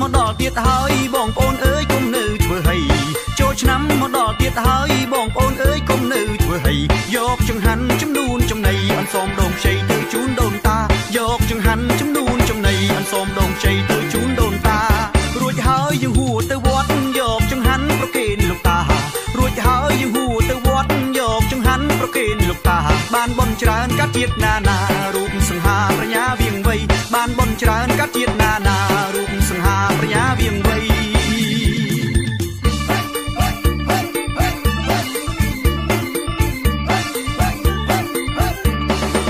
មកដល់ទៀតហើយបងប្អូនអើយកុំនៅធ្វើហីចូលឆ្នាំមកដល់ទៀតហើយបងប្អូនអើយកុំនៅធ្វើហីយកចង្ហាន់ចំនួនចំណីអន្សមដងខ្ចីទៅជូនដូនតាយកចង្ហាន់ចំនួនចំណីអន្សមដងខ្ចីទៅជូនដូនតារួចហើយយើងហួរទៅវត្តយកចង្ហាន់ប្រគេនលោកតារួចហើយយើងហួរទៅវត្តយកចង្ហាន់ប្រគេនលោកតាបានបន់ច្រើនកាត់ជាតិណានារូបសង្ហាប្រញ្ញាវៀងវៃបានបន់ច្រើនកាត់ជាតិណានារូបសង្ហាប្រញ្ញាវៀងវៃ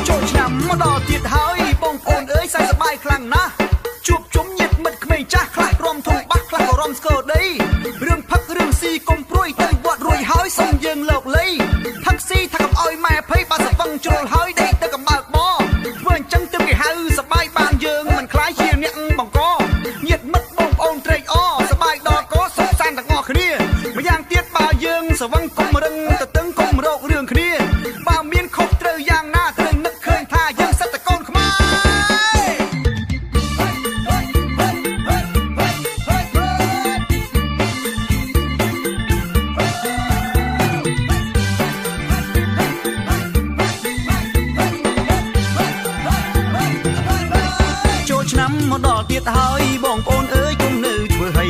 ចូលឆ្នាំមកដល់ទៀតហើយបងប្អូនអើយសែនសប្បាយខ្លាំងណាស់ជួបជុំញាតិមិត្តក្មេងចាស់ខ្លះរំធំបាក់ខ្លះក៏រំស្គរដីរឿងផឹករឿងស៊ីកុំព្រួយទៅវត្តរួយហើយសុំយើងលោកលីផឹកស៊ីថាកុំអោយម៉ែភ័យបើសវឹងជ្រុលហើយដេកទៅកំបើកបធ្វើអញ្ចឹងទើបគេហៅសប្បាយបានយើងមិនខ្លាយជាអ្នកបង្កញាតិមិត្តបងប្អូនត្រេកអរសប្បាយដល់កសុខសាន្តទាំងអស់គ្នាម្យ៉ាងទៀតបើយើងសវឹងកុំរឹងទៅតឹងកុំរោគរឿងគ្នាបើមានខុសត្រូវយ៉ាងណាត្រូវនឹកឃើញថាយើងសិតតែកូនខ្មែរឆ្នាំមកដល់ទៀតហើយបងប្អូនអើយកុំនៅធ្វើហី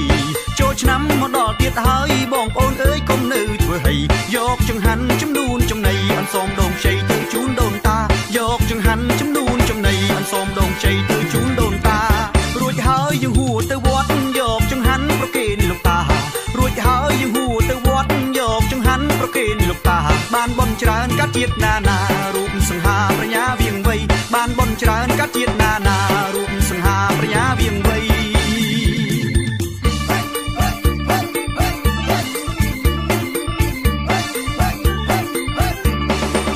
ចូលឆ្នាំមកដល់ទៀតហើយបងប្អូនអើយកុំនៅធ្វើហីយកចង្ហាន់ចំនួនចំណីអន្សមដងខ្ចីទៅជូនដូនតាយកចង្ហាន់ចំនួនចំណីអន្សមដងខ្ចីទៅជូនដូនតារួចហើយយើងហួរទៅវត្តយកចង្ហាន់ប្រគេនលោកតារួចហើយយើងហួរទៅវត្តយកចង្ហាន់ប្រគេនលោកតាបានបន់ច្រើនកាត់ជាតិណានារូបសង្ហាប្រញ្ញាវៀងវៃបានបន់ច្រើនកាត់ជាតិណានារូបសង្ហាប្រញ្ញាវៀងវៃ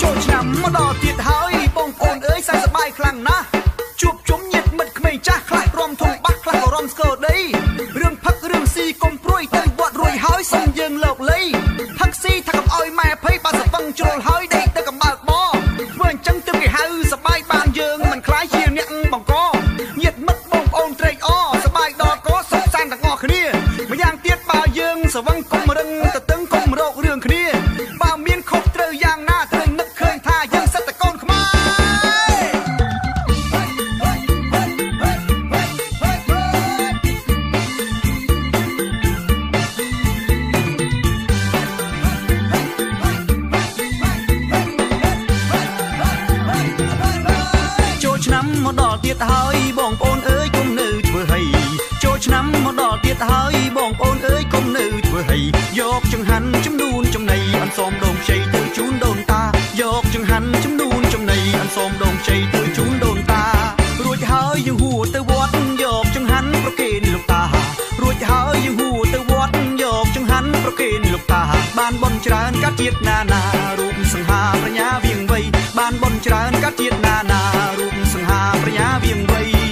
ចូលឆ្នាំមកដល់ទៀតហើយបងប្អូនអើយសែនសប្បាយខ្លាំងណាស់ជួបជុំញាតិមិត្តក្មេងចាស់ខ្លះរំធំបាក់ខ្លះក៏រំស្គរដីរឿងផឹករឿងស៊ីកុំព្រួយទៅវត្តរួយហើយសុំយើងលោកលីផឹកស៊ីថាកុំអោយម៉ែភ័យបើសវឹងជ្រុលហើយដេកទៅកំបើកបធ្វើអញ្ចឹងទើបគេហៅសប្បាយបានយើងមិនខ្លាយជាអ្នកបង្កញាតិមិត្តបងប្អូនត្រេកអរសប្បាយដល់កសុខសាន្តទាំងអស់គ្នាម្យ៉ាងទៀតបើយើងសវឹងកុំរឹងទៅតឹងកុំរោគរឿងគ្នាបើមានខុសត្រូវយ៉ាងណាត្រូវនឹកឃើញថាយើងសិតតែកូនខ្មែរឆ្នាំមកដល់ទៀតហើយបងប្អូនអើយកុំនៅធ្វើហីចូលឆ្នាំមកដល់ទៀតហើយបងប្អូនអើយកុំនៅធ្វើហីយកចង្ហាន់ចំនួនចំណីអន្សមដងខ្ចីទៅជូនដូនតាយកចង្ហាន់ចំនួនចំណីអន្សមដងខ្ចីទៅជូនដូនតារួចហើយយើងហួរទៅវត្តយកចង្ហាន់ប្រគេនលោកតារួចហើយយើងហួរទៅវត្តយកចង្ហាន់ប្រគេនលោកតាបានបន់ច្រើនកាត់ជាតិណានារូបសង្ហាប្រញ្ញាវៀងវៃបានបន់ច្រើនកាត់ជាតិណានារូបសង្ហាប្រញ្ញាវៀងវៃ